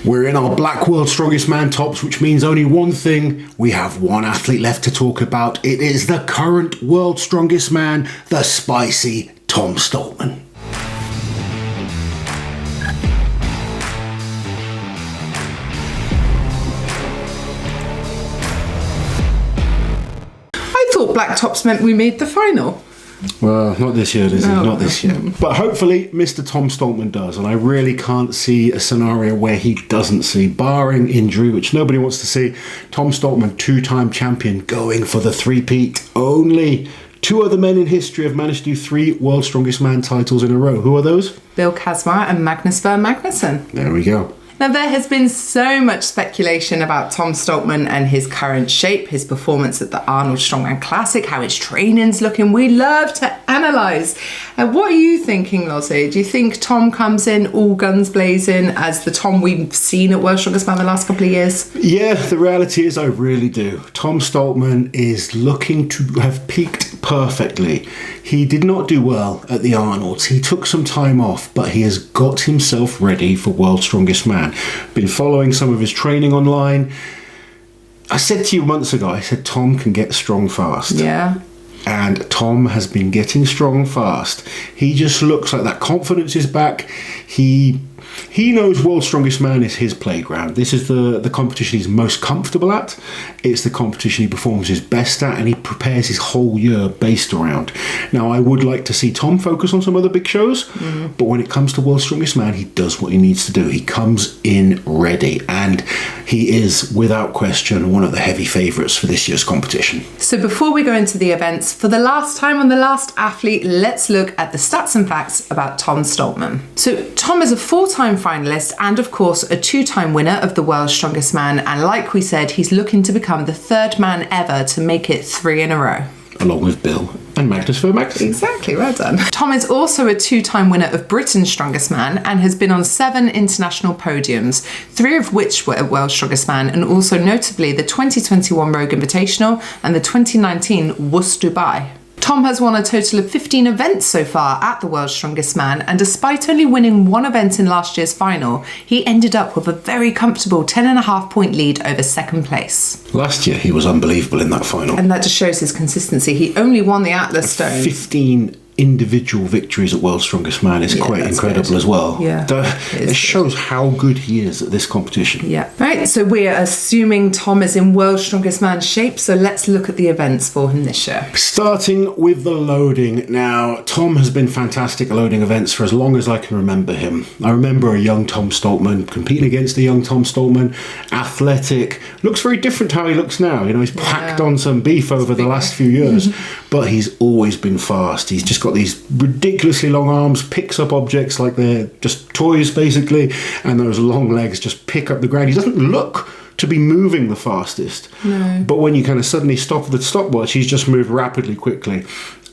We're in our Black World Strongest Man tops, which means only one thing. We have one athlete left to talk about. It is the current World's Strongest Man, the spicy Tom Stoltman. I thought black tops meant we made the final. Well, not this year, Lizzie, not this year. But hopefully Mr. Tom Stoltman does, and I really can't see a scenario where he doesn't see, barring injury, which nobody wants to see. Tom Stoltman, two-time champion, going for the three-peat. Only two other men in history have managed to do 3 World's Strongest Man titles in a row. Who are those? Bill Kazmaier and Magnus Ver Magnusson. There we go. Now, there has been so much speculation about Tom Stoltman and his current shape, his performance at the Arnold Strongman Classic, how his training's looking. We love to analyse. What are you thinking, Lozzie? Do you think Tom comes in all guns blazing as the Tom we've seen at World's Strongest Man the last couple of years? Yeah, the reality is I really do. Tom Stoltman is looking to have peaked perfectly. He did not do well at the Arnolds. He took some time off, but he has got himself ready for World's Strongest Man. Been following some of his training online. I said to you months ago, I said Tom can get strong fast. Yeah. And Tom has been getting strong fast. He just looks like that confidence is back. He knows World's Strongest Man is his playground. This is the competition he's most comfortable at. It's the competition he performs his best at, and he prepares his whole year based around. Now, I would like to see Tom focus on some other big shows, but when it comes to World's Strongest Man, he does what he needs to do. He comes in ready, and he is, without question, one of the heavy favourites for this year's competition. So before we go into the events, for the last time on The Last Athlete, let's look at the stats and facts about Tom Stoltman. So Tom is a 4-time finalist and, of course, a 2-time winner of the World's Strongest Man, and like we said, he's looking to become the 3rd man ever to make it 3 in a row. Along with Bill and Magnus Ver Magnusson. Exactly, well done. Tom is also a 2-time winner of Britain's Strongest Man and has been on 7 international podiums, 3 of which were at World's Strongest Man, and also notably the 2021 Rogue Invitational and the 2019 Worcester Dubai. Tom has won a total of 15 events so far at the World's Strongest Man, and despite only winning 1 event in last year's final, he ended up with a very comfortable 10.5 point lead over 2nd place. Last year he was unbelievable in that final. And that just shows his consistency. He only won the Atlas Stone. 15 individual victories at World's Strongest Man is quite incredible good. As well. Yeah, it shows how good he is at this competition. Yeah. Right, so we're assuming Tom is in World's Strongest Man shape, so let's look at the events for him this year. Starting with the loading. Now, Tom has been fantastic at loading events for as long as I can remember him. I remember a young Tom Stoltman competing against a young Tom Stoltman, athletic, looks very different to how he looks now. You know, he's packed on some beef over the last few years, but he's always been fast. He's just got these ridiculously long arms, picks up objects like they're just toys basically, and those long legs just pick up the ground. He doesn't look to be moving the fastest, but when you kind of suddenly stop the stopwatch, he's just moved rapidly quickly.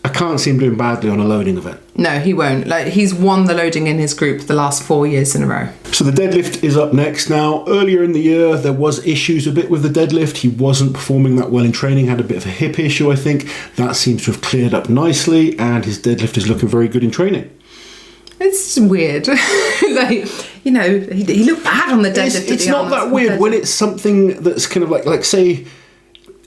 I can't see him doing badly on a loading event. No, he won't. Like, he's won the loading in his group the last 4 years in a row. So the deadlift is up next. Now, earlier in the year, there was issues a bit with the deadlift. He wasn't performing that well in training, had a bit of a hip issue, I think. That seems to have cleared up nicely, and his deadlift is looking very good in training. It's weird. Like, you know, he looked bad on the deadlift. It's not that weird when it's something that's kind of like say,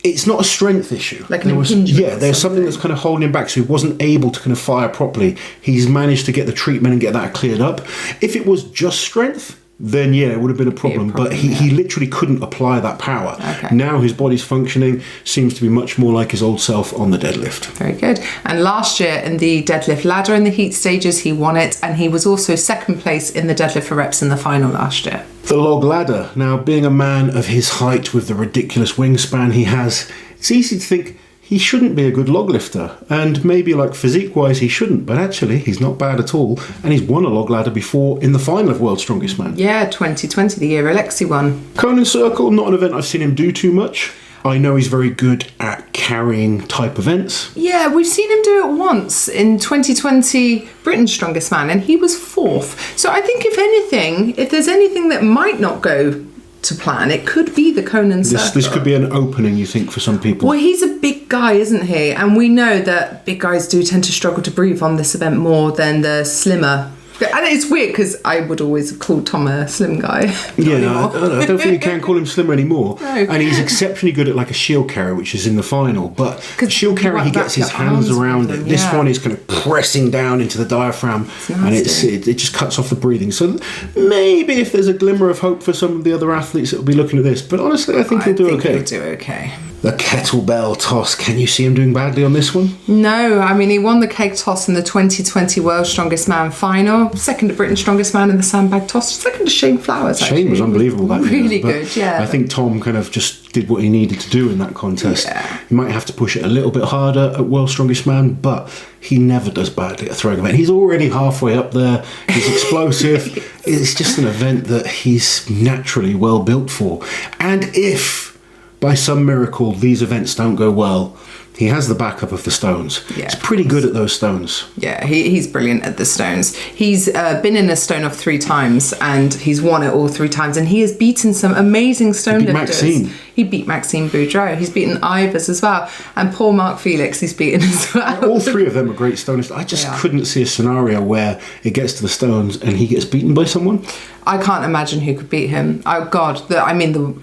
it's not a strength issue. Like an impingement. Yeah, there's something that's kind of holding him back, so he wasn't able to kind of fire properly. He's managed to get the treatment and get that cleared up. If it was just strength, then yeah, it would have been a problem. But he literally couldn't apply that power. Okay. Now his body's functioning, seems to be much more like his old self on the deadlift. Very good. And last year in the deadlift ladder in the heat stages, he won it, and he was also 2nd place in the deadlift for reps in the final last year. The log ladder. Now, being a man of his height with the ridiculous wingspan he has, it's easy to think he shouldn't be a good log lifter, and maybe like physique wise he shouldn't, but actually he's not bad at all, and he's won a log ladder before in the final of World's Strongest Man. Yeah, 2020, the year Alexi won. Conan Circle, not an event I've seen him do too much. I know he's very good at carrying type events. Yeah, we've seen him do it once in 2020 Britain's Strongest Man, and he was 4th. So I think if there's anything that might not go to plan, it could be the Conan Circle. This could be an opening, you think, for some people? Well, he's a big guy, isn't he? And we know that big guys do tend to struggle to breathe on this event more than the slimmer And it's weird because I would always have called Tom a slim guy. Yeah, I don't think you can call him slim anymore. No. And he's exceptionally good at like a shield carry, which is in the final. But shield carry, he gets his hands around it. This one is kind of pressing down into the diaphragm, and it just cuts off the breathing. So maybe if there's a glimmer of hope for some of the other athletes that will be looking at this, but honestly, I think he'll do okay. He'll do okay. The kettlebell toss. Can you see him doing badly on this one? No, I mean, he won the keg toss in the 2020 World's Strongest Man final, second to Britain's Strongest Man in the sandbag toss, second to Shane Flowers, actually. Shane was unbelievable that year. Really good, yeah. I think Tom kind of just did what he needed to do in that contest. Yeah. He might have to push it a little bit harder at World's Strongest Man, but he never does badly at a throwing event. He's already halfway up there. He's explosive. It's just an event that he's naturally well built for. And if by some miracle these events don't go well, he has the backup of the stones. Yeah, he's pretty good at those stones. Yeah, he's brilliant at the stones. He's been in a stone off 3 times and he's won it all 3 times, and he has beaten some amazing stone lifters. Maxine. He beat Maxime Boudreau. He's beaten Ivers as well, and Paul Mark Felix he's beaten as well. All 3 of them are great stone lifters. I just couldn't see a scenario where it gets to the stones and he gets beaten by someone. I can't imagine who could beat him. Oh God, the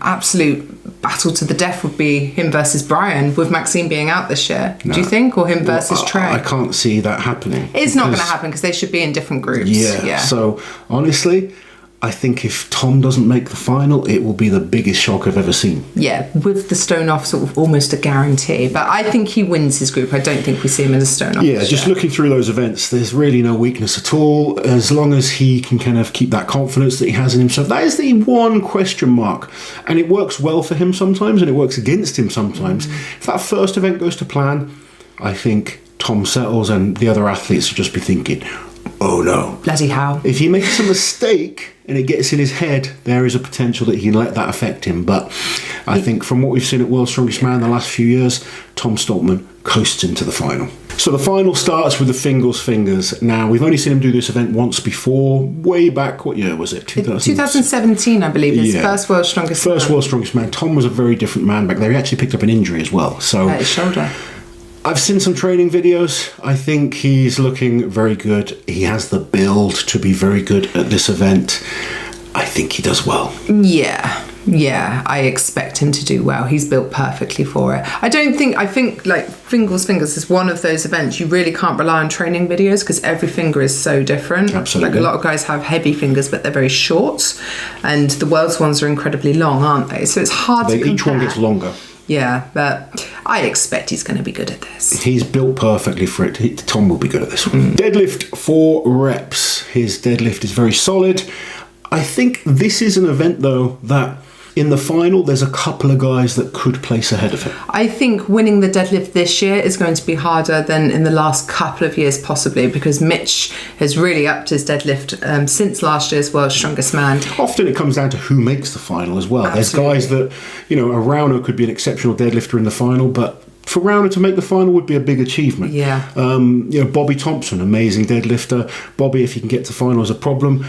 absolute battle to the death would be him versus Brian, with Maxime being out this year. No. Do you think? Or him versus Trey? I can't see that happening. It's not going to happen because they should be in different groups. Yeah. So honestly, I think if Tom doesn't make the final, it will be the biggest shock I've ever seen. Yeah, with the stone off sort of almost a guarantee. But I think he wins his group. I don't think we see him in a stone off. Yeah, just looking through those events, there's really no weakness at all. As long as he can kind of keep that confidence that he has in himself. That is the one question mark. And it works well for him sometimes and it works against him sometimes. If that first event goes to plan, I think Tom settles and the other athletes will just be thinking, oh no. Bloody hell. If he makes a mistake and it gets in his head, there is a potential that he can let that affect him. But I think from what we've seen at World's Strongest Man the last few years, Tom Stoltman coasts into the final. So the final starts with the Fingal's Fingers. Now, we've only seen him do this event once before, way back, what year was it? 2017, I believe, his first World's Strongest Man. First World's Strongest Man. Tom was a very different man back there. He actually picked up an injury as well. So his shoulder. I've seen some training videos. I think he's looking very good. He has the build to be very good at this event. I think he does well. Yeah, I expect him to do well. He's built perfectly for it. I think like Fingal's Fingers is one of those events you really can't rely on training videos because every finger is so different. Absolutely. Like a lot of guys have heavy fingers, but they're very short, and the world's ones are incredibly long, aren't they? So it's hard to compare. Each one gets longer. Yeah, but I expect he's going to be good at this. He's built perfectly for it. Tom will be good at this one. Deadlift 4 reps. His deadlift is very solid. I think this is an event, though, that in the final, there's a couple of guys that could place ahead of him. I think winning the deadlift this year is going to be harder than in the last couple of years, possibly, because Mitch has really upped his deadlift since last year's World's Strongest Man. Often it comes down to who makes the final as well. Absolutely. There's guys that, a Rauno could be an exceptional deadlifter in the final, but for Rauno to make the final would be a big achievement. Yeah. Bobby Thompson, amazing deadlifter. Bobby, if he can get to final, is a problem.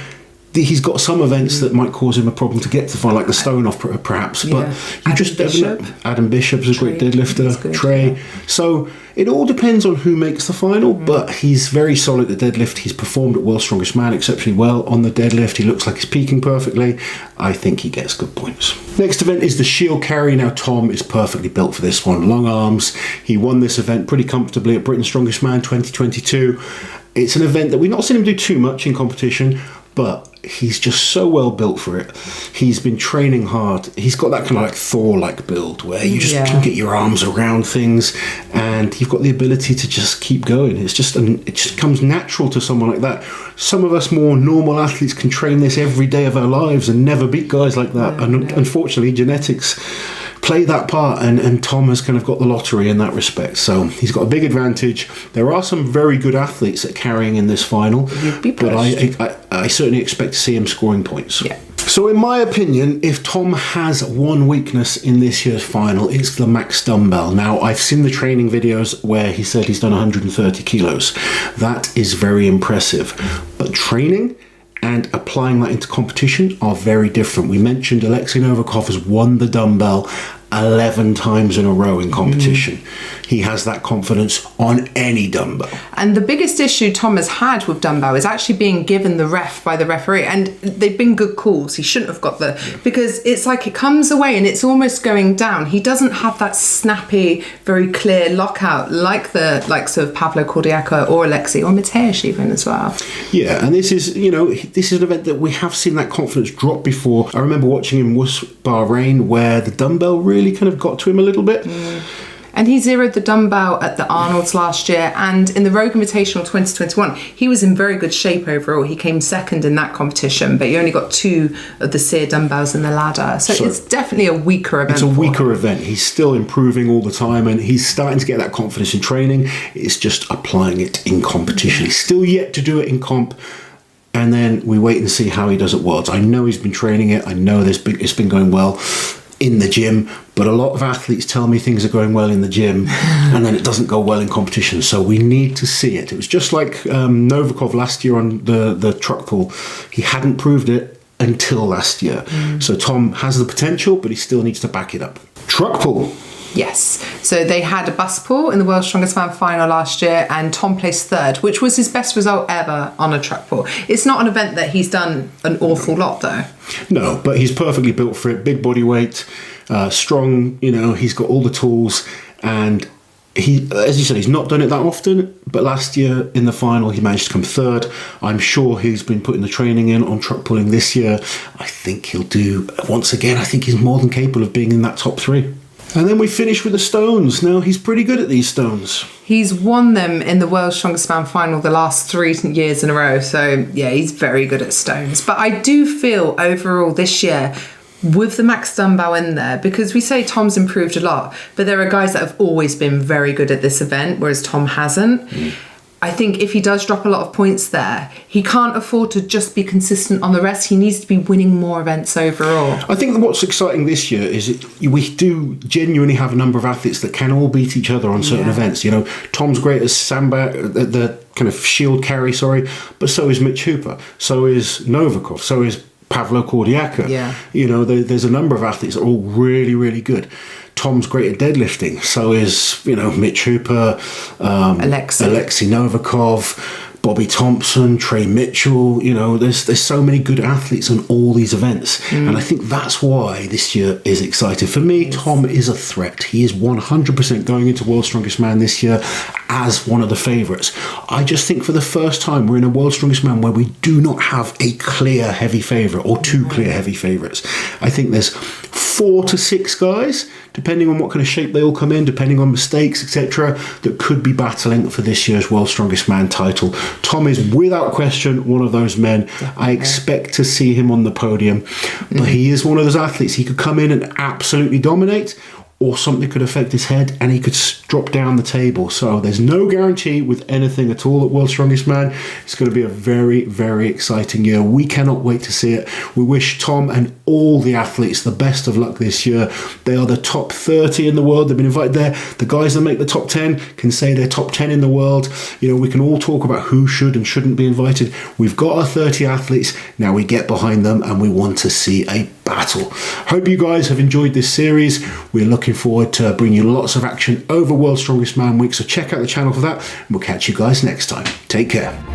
He's got some events that might cause him a problem to get to final, like the stone off perhaps. But you just never know. Adam Bishop's a great deadlifter. Trey. So it all depends on who makes the final. But he's very solid at deadlift. He's performed at World's Strongest Man exceptionally well on the deadlift. He looks like he's peaking perfectly. I think he gets good points. Next event is the shield carry. Now Tom is perfectly built for this one. Long arms. He won this event pretty comfortably at Britain's Strongest Man 2022. It's an event that we've not seen him do too much in competition, but he's just so well built for it. He's been training hard. He's got that kind of like Thor-like build where you just can get your arms around things and you've got the ability to just keep going. It just comes natural to someone like that. Some of us more normal athletes can train this every day of our lives and never beat guys like that. Unfortunately, genetics play that part, and Tom has kind of got the lottery in that respect. So he's got a big advantage. There are some very good athletes at carrying in this final, but I certainly expect to see him scoring points. Yeah. So in my opinion, if Tom has one weakness in this year's final, it's the max dumbbell. Now, I've seen the training videos where he said he's done 130 kilos. That is very impressive. But training and applying that into competition are very different. We mentioned Alexei Novikov has won the dumbbell 11 times in a row in competition. He has that confidence on any dumbbell. And the biggest issue Tom has had with dumbbell is actually being given the ref by the referee. And they've been good calls. He shouldn't have got because it's like it comes away and it's almost going down. He doesn't have that snappy, very clear lockout like the likes of Pavlo Cordiaco or Alexei or Mateusz even as well. Yeah, and this is an event that we have seen that confidence drop before. I remember watching him with Bahrain where the dumbbell really kind of got to him a little bit. And he zeroed the dumbbell at the Arnold's last year, and in the Rogue Invitational 2021, he was in very good shape overall. He came second in that competition, but he only got 2 of the sear dumbbells in the ladder. So it's definitely a weaker event. It's a weaker event. He's still improving all the time, and he's starting to get that confidence in training. It's just applying it in competition. He's still yet to do it in comp. And then we wait and see how he does at Worlds. I know he's been training it. I know it's been going well in the gym, but a lot of athletes tell me things are going well in the gym and then it doesn't go well in competition. So we need to see it. It was just like Novikov last year on the truck pull. He hadn't proved it until last year. So Tom has the potential, but he still needs to back it up. Truck pull. Yes. So they had a bus pull in the World's Strongest Man final last year, and Tom placed 3rd, which was his best result ever on a truck pull. It's not an event that he's done an awful lot, though. No, but he's perfectly built for it. Big body weight, strong, he's got all the tools, and he, as you said, he's not done it that often, but last year in the final he managed to come 3rd. I'm sure he's been putting the training in on truck pulling this year. I think he'll do, once again, I think he's more than capable of being in that top 3. And then we finish with the stones. Now, he's pretty good at these stones. He's won them in the World's Strongest Man final the last 3 years in a row. So, yeah, he's very good at stones. But I do feel overall this year, with the max dumbbell in there, because we say Tom's improved a lot, but there are guys that have always been very good at this event, whereas Tom hasn't. I think if he does drop a lot of points there, he can't afford to just be consistent on the rest. He needs to be winning more events overall. I think what's exciting this year is we do genuinely have a number of athletes that can all beat each other on certain events. Tom's great as sandbag, the kind of shield carry, but so is Mitch Hooper, so is Novikov, so is Pavlo Cordiaco. There's a number of athletes that are all really, really good. Tom's great at deadlifting. So is, Mitch Hooper, Alexei Novikov, Bobby Thompson, Trey Mitchell. There's so many good athletes on all these events. And I think that's why this year is exciting. For me, Tom is a threat. He is 100% going into World's Strongest Man this year as one of the favourites. I just think for the first time we're in a World's Strongest Man where we do not have a clear heavy favourite or 2 clear heavy favourites. I think there's 4 to 6 guys, depending on what kind of shape they all come in, depending on mistakes, etc., that could be battling for this year's World's Strongest Man title. Tom is without question one of those men. I expect to see him on the podium, but he is one of those athletes. He could come in and absolutely dominate, or something could affect his head and he could drop down the table. So there's no guarantee with anything at all at World's Strongest Man. It's going to be a very, very exciting year. We cannot wait to see it. We wish Tom and all the athletes the best of luck this year. They are the top 30 in the world. They've been invited there. The guys that make the top 10 can say they're top 10 in the world. We can all talk about who should and shouldn't be invited. We've got our 30 athletes. Now we get behind them and we want to see a battle. Hope you guys have enjoyed this series. We're looking forward to bringing you lots of action over World's Strongest Man Week, so check out the channel for that, and we'll catch you guys next time. Take care.